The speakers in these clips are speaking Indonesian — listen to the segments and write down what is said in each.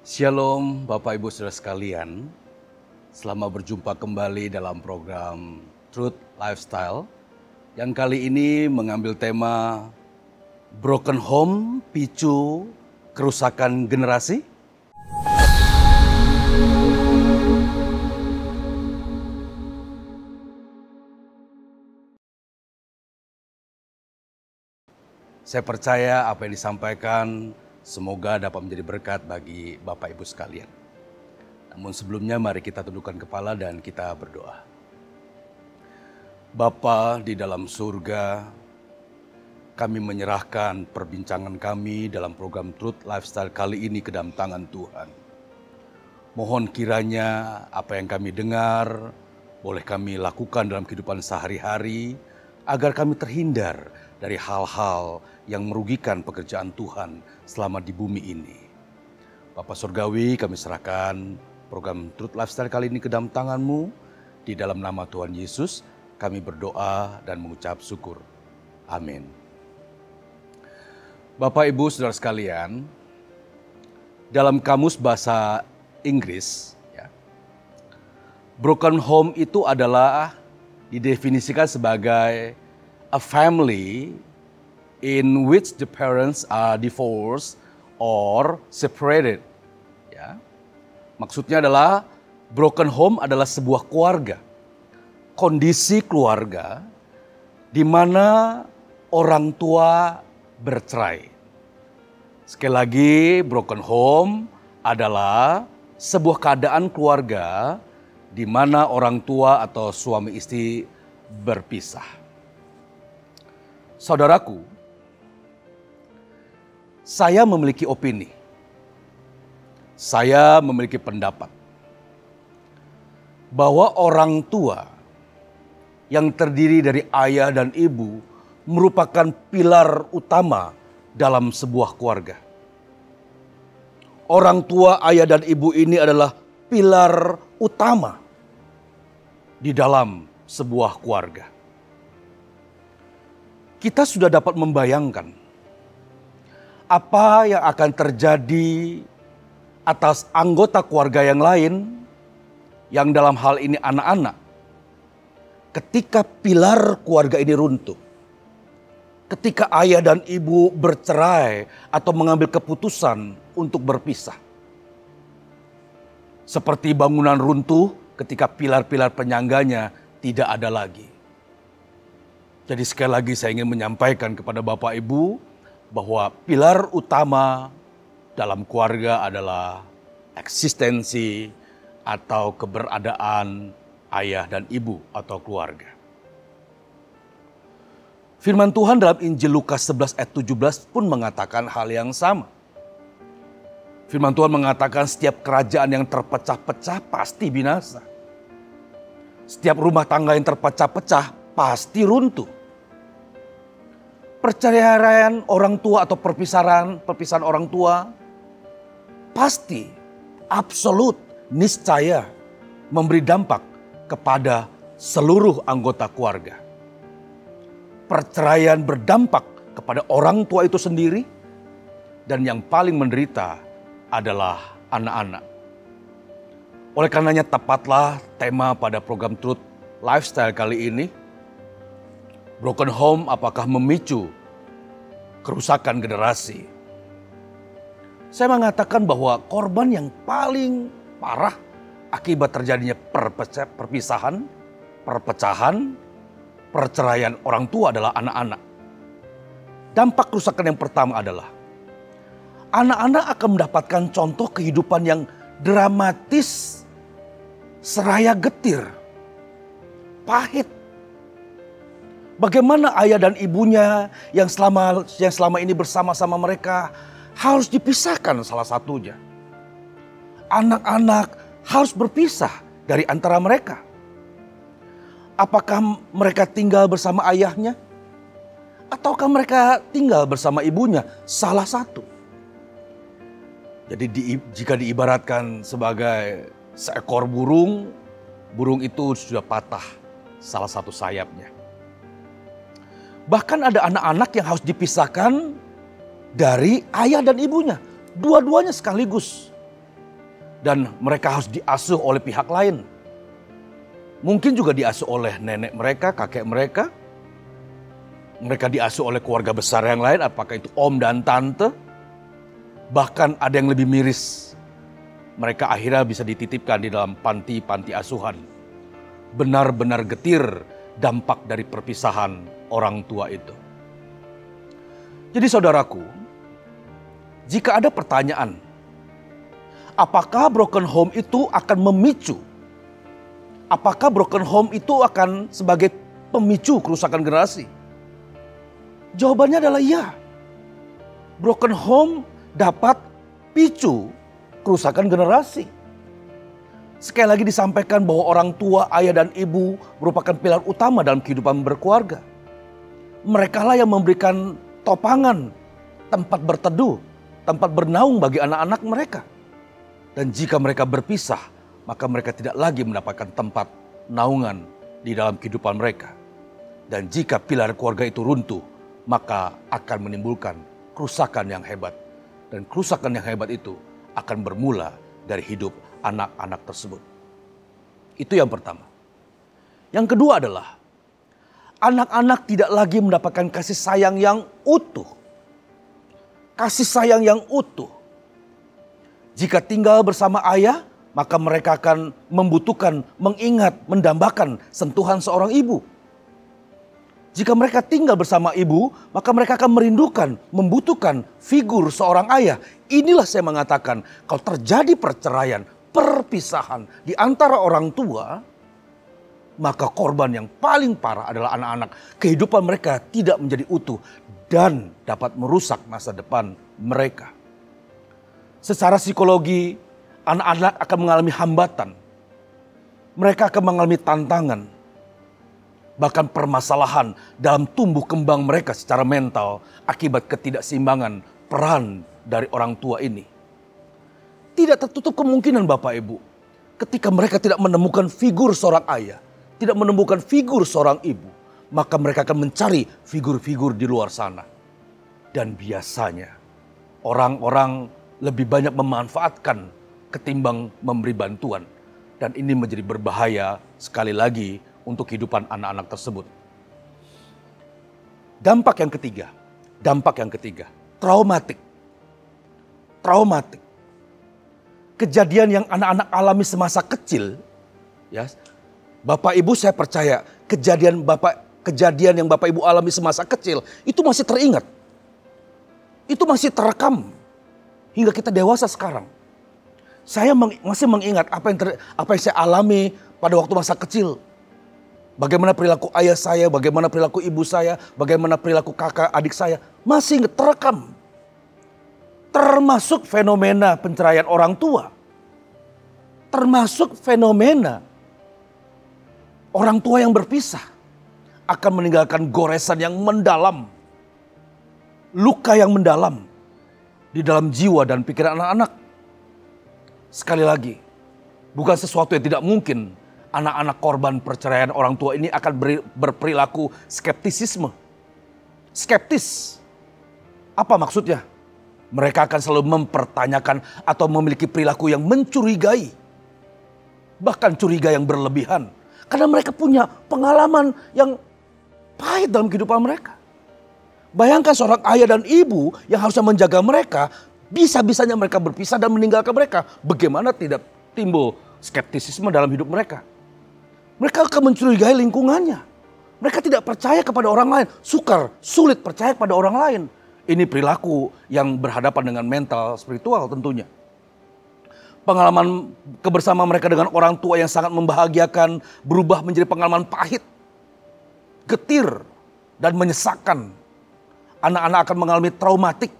Shalom Bapak Ibu Saudara sekalian, selamat berjumpa kembali dalam program Truth Lifestyle yang kali ini mengambil tema Broken Home Picu Kerusakan Generasi. Saya percaya apa yang disampaikan semoga dapat menjadi berkat bagi Bapak Ibu sekalian. Namun sebelumnya mari kita tundukkan kepala dan kita berdoa. Bapa di dalam surga, kami menyerahkan perbincangan kami dalam program Truth Lifestyle kali ini ke dalam tangan Tuhan. Mohon kiranya apa yang kami dengar boleh kami lakukan dalam kehidupan sehari-hari agar kami terhindar dari hal-hal yang merugikan pekerjaan Tuhan selama di bumi ini. Bapa Surgawi, kami serahkan program Truth Lifestyle kali ini ke dalam tangan-Mu. Di dalam nama Tuhan Yesus, kami berdoa dan mengucap syukur. Amin. Bapak Ibu Saudara sekalian, dalam kamus bahasa Inggris, broken home itu adalah didefinisikan sebagai a family in which the parents are divorced or separated. Maksudnya adalah broken home adalah sebuah keluarga, kondisi keluarga di mana orang tua bercerai. Sekali lagi, broken home adalah sebuah keadaan keluarga di mana orang tua atau suami istri berpisah. Saudaraku, saya memiliki opini, saya memiliki pendapat bahwa orang tua yang terdiri dari ayah dan ibu merupakan pilar utama dalam sebuah keluarga. Orang tua, ayah dan ibu ini adalah pilar utama di dalam sebuah keluarga. Kita sudah dapat membayangkan apa yang akan terjadi atas anggota keluarga yang lain, yang dalam hal ini anak-anak, ketika pilar keluarga ini runtuh. Ketika ayah dan ibu bercerai atau mengambil keputusan untuk berpisah. Seperti bangunan runtuh ketika pilar-pilar penyangganya tidak ada lagi. Jadi sekali lagi saya ingin menyampaikan kepada Bapak Ibu bahwa pilar utama dalam keluarga adalah eksistensi atau keberadaan ayah dan ibu atau keluarga. Firman Tuhan dalam Injil Lukas 11 ayat 17 pun mengatakan hal yang sama. Firman Tuhan mengatakan setiap kerajaan yang terpecah-pecah pasti binasa. Setiap rumah tangga yang terpecah-pecah pasti runtuh. Perceraian orang tua atau perpisahan orang tua pasti absolut niscaya memberi dampak kepada seluruh anggota keluarga. Perceraian berdampak kepada orang tua itu sendiri dan yang paling menderita adalah anak-anak. Oleh karenanya tepatlah tema pada program Truth Lifestyle kali ini. Broken home apakah memicu kerusakan generasi? Saya mengatakan bahwa korban yang paling parah akibat terjadinya perpisahan, perpecahan, perceraian orang tua adalah anak-anak. Dampak kerusakan yang pertama adalah anak-anak akan mendapatkan contoh kehidupan yang dramatis, seraya getir, pahit. Bagaimana ayah dan ibunya yang selama ini bersama-sama mereka harus dipisahkan salah satunya. Anak-anak harus berpisah dari antara mereka. Apakah mereka tinggal bersama ayahnya? Ataukah mereka tinggal bersama ibunya? Salah satu. Jadi jika diibaratkan sebagai seekor burung, burung itu sudah patah salah satu sayapnya. Bahkan ada anak-anak yang harus dipisahkan dari ayah dan ibunya. Dua-duanya sekaligus. Dan mereka harus diasuh oleh pihak lain. Mungkin juga diasuh oleh nenek mereka, kakek mereka. Mereka diasuh oleh keluarga besar yang lain, apakah itu om dan tante. Bahkan ada yang lebih miris. Mereka akhirnya bisa dititipkan di dalam panti-panti asuhan. Benar-benar getir dampak dari perpisahan orang tua itu. Jadi saudaraku, jika ada pertanyaan, apakah broken home itu akan memicu? Apakah broken home itu akan sebagai pemicu kerusakan generasi? Jawabannya adalah iya. Broken home dapat picu kerusakan generasi. Sekali lagi disampaikan bahwa orang tua, ayah dan ibu merupakan pilar utama dalam kehidupan berkeluarga. Mereka lah yang memberikan topangan, tempat berteduh, tempat bernaung bagi anak-anak mereka. Dan jika mereka berpisah, maka mereka tidak lagi mendapatkan tempat naungan di dalam kehidupan mereka. Dan jika pilar keluarga itu runtuh, maka akan menimbulkan kerusakan yang hebat. Dan kerusakan yang hebat itu akan bermula dari hidup anak-anak tersebut. Itu yang pertama. Yang kedua adalah anak-anak tidak lagi mendapatkan kasih sayang yang utuh. Kasih sayang yang utuh. Jika tinggal bersama ayah, maka mereka akan membutuhkan, mengingat, mendambakan sentuhan seorang ibu. Jika mereka tinggal bersama ibu, maka mereka akan merindukan, membutuhkan figur seorang ayah. Inilah saya mengatakan, kalau terjadi perceraian, perpisahan di antara orang tua, maka korban yang paling parah adalah anak-anak. Kehidupan mereka tidak menjadi utuh dan dapat merusak masa depan mereka. Secara psikologi, anak-anak akan mengalami hambatan. Mereka akan mengalami tantangan. Bahkan permasalahan dalam tumbuh kembang mereka secara mental akibat ketidakseimbangan peran dari orang tua ini. Tidak tertutup kemungkinan Bapak Ibu, ketika mereka tidak menemukan figur seorang ayah, tidak menemukan figur seorang ibu, maka mereka akan mencari figur-figur di luar sana. Dan biasanya orang-orang lebih banyak memanfaatkan ketimbang memberi bantuan. Dan ini menjadi berbahaya sekali lagi untuk kehidupan anak-anak tersebut. Dampak yang ketiga, traumatik. Kejadian yang anak-anak alami semasa kecil, ya. Bapak Ibu saya percaya kejadian yang Bapak Ibu alami semasa kecil itu masih teringat. Itu masih terekam hingga kita dewasa sekarang. Saya masih mengingat apa yang saya alami pada waktu masa kecil. Bagaimana perilaku ayah saya, bagaimana perilaku ibu saya, bagaimana perilaku kakak adik saya. Masih terekam. Termasuk fenomena penceraian orang tua. Termasuk fenomena orang tua yang berpisah. Akan meninggalkan goresan yang mendalam. Luka yang mendalam. Di dalam jiwa dan pikiran anak-anak. Sekali lagi, bukan sesuatu yang tidak mungkin. Anak-anak korban perceraian orang tua ini akan berperilaku skeptisisme. Skeptis. Apa maksudnya? Mereka akan selalu mempertanyakan atau memiliki perilaku yang mencurigai. Bahkan curiga yang berlebihan. Karena mereka punya pengalaman yang pahit dalam kehidupan mereka. Bayangkan seorang ayah dan ibu yang harusnya menjaga mereka. Bisa-bisanya mereka berpisah dan meninggalkan mereka. Bagaimana tidak timbul skeptisisme dalam hidup mereka? Mereka akan mencurigai lingkungannya. Mereka tidak percaya kepada orang lain. Sulit percaya kepada orang lain. Ini perilaku yang berhadapan dengan mental spiritual tentunya. Pengalaman kebersamaan mereka dengan orang tua yang sangat membahagiakan berubah menjadi pengalaman pahit, getir, dan menyesakkan. Anak-anak akan mengalami traumatik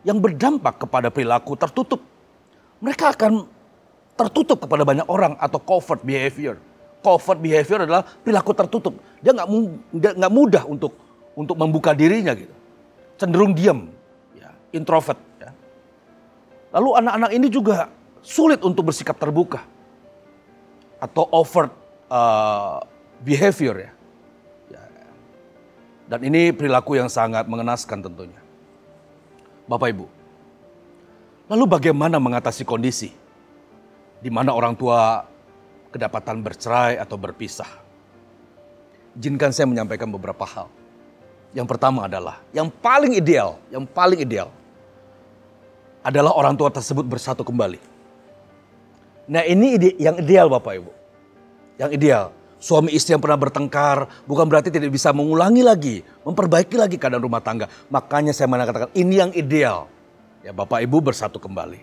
yang berdampak kepada perilaku tertutup. Mereka akan tertutup kepada banyak orang atau covert behavior. Covert behavior adalah perilaku tertutup. Dia nggak mudah untuk membuka dirinya gitu. Cenderung diam, ya, introvert. Ya. Lalu anak-anak ini juga sulit untuk bersikap terbuka atau overt behavior ya. Dan ini perilaku yang sangat mengenaskan tentunya. Bapak Ibu, lalu bagaimana mengatasi kondisi di mana orang tua kedapatan bercerai atau berpisah. Izinkan saya menyampaikan beberapa hal. Yang pertama adalah, yang paling ideal adalah orang tua tersebut bersatu kembali. Nah ini yang ideal Bapak Ibu. Yang ideal. Suami istri yang pernah bertengkar bukan berarti tidak bisa mengulangi lagi, memperbaiki lagi keadaan rumah tangga. Makanya saya mengatakan ini yang ideal. Ya Bapak Ibu bersatu kembali.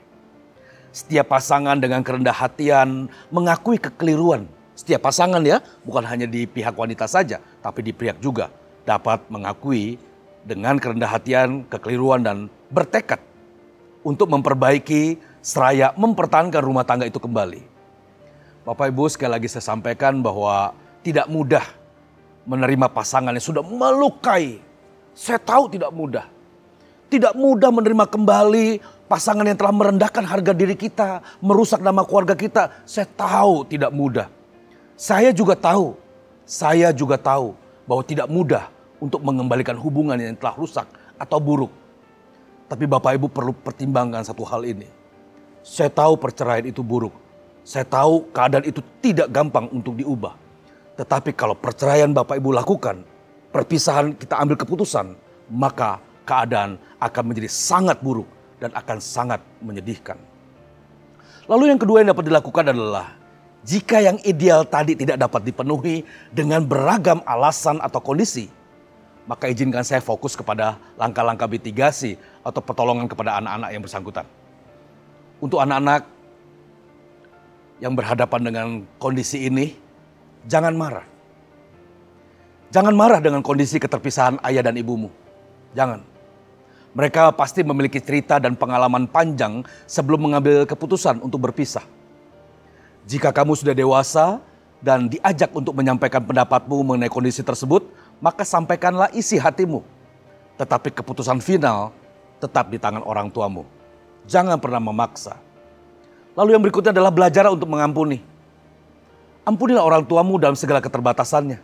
Setiap pasangan dengan kerendah hatian mengakui kekeliruan. Setiap pasangan ya, bukan hanya di pihak wanita saja, tapi di pihak juga dapat mengakui dengan kerendah hatian, kekeliruan dan bertekad untuk memperbaiki seraya mempertahankan rumah tangga itu kembali. Bapak Ibu sekali lagi saya sampaikan bahwa tidak mudah menerima pasangan yang sudah melukai. Saya tahu tidak mudah. Tidak mudah menerima kembali pasangan yang telah merendahkan harga diri kita, merusak nama keluarga kita. Saya tahu tidak mudah. Saya juga tahu bahwa tidak mudah untuk mengembalikan hubungan yang telah rusak atau buruk. Tapi Bapak Ibu perlu pertimbangkan satu hal ini. Saya tahu perceraian itu buruk. Saya tahu keadaan itu tidak gampang untuk diubah. Tetapi kalau perceraian Bapak Ibu lakukan, perpisahan kita ambil keputusan, maka keadaan akan menjadi sangat buruk dan akan sangat menyedihkan. Lalu yang kedua yang dapat dilakukan adalah, jika yang ideal tadi tidak dapat dipenuhi dengan beragam alasan atau kondisi, maka izinkan saya fokus kepada langkah-langkah mitigasi atau pertolongan kepada anak-anak yang bersangkutan. Untuk anak-anak yang berhadapan dengan kondisi ini, jangan marah. Jangan marah dengan kondisi keterpisahan ayah dan ibumu. Jangan. Mereka pasti memiliki cerita dan pengalaman panjang sebelum mengambil keputusan untuk berpisah. Jika kamu sudah dewasa dan diajak untuk menyampaikan pendapatmu mengenai kondisi tersebut, maka sampaikanlah isi hatimu. Tetapi keputusan final tetap di tangan orang tuamu. Jangan pernah memaksa. Lalu yang berikutnya adalah belajar untuk mengampuni. Ampunilah orang tuamu dalam segala keterbatasannya.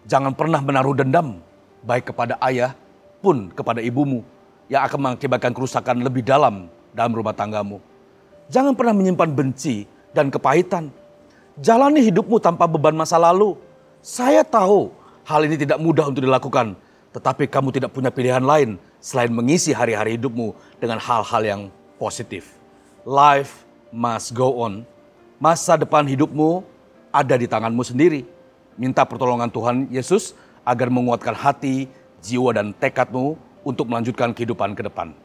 Jangan pernah menaruh dendam, baik kepada ayah pun kepada ibumu, yang akan mengakibatkan kerusakan lebih dalam rumah tanggamu. Jangan pernah menyimpan benci dan kepahitan. Jalani hidupmu tanpa beban masa lalu. Saya tahu hal ini tidak mudah untuk dilakukan, tetapi kamu tidak punya pilihan lain selain mengisi hari-hari hidupmu dengan hal-hal yang positif. Life must go on. Masa depan hidupmu ada di tanganmu sendiri. Minta pertolongan Tuhan Yesus agar menguatkan hati, jiwa dan tekadmu untuk melanjutkan kehidupan ke depan.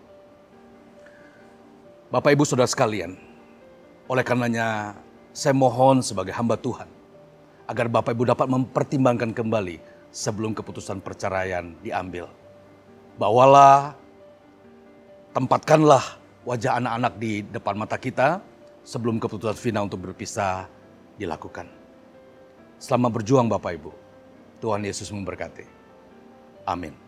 Bapak Ibu Saudara sekalian, oleh karenanya saya mohon sebagai hamba Tuhan agar Bapak Ibu dapat mempertimbangkan kembali sebelum keputusan perceraian diambil. Tempatkanlah wajah anak-anak di depan mata kita sebelum keputusan final untuk berpisah dilakukan. Selamat berjuang Bapak Ibu. Tuhan Yesus memberkati. Amin.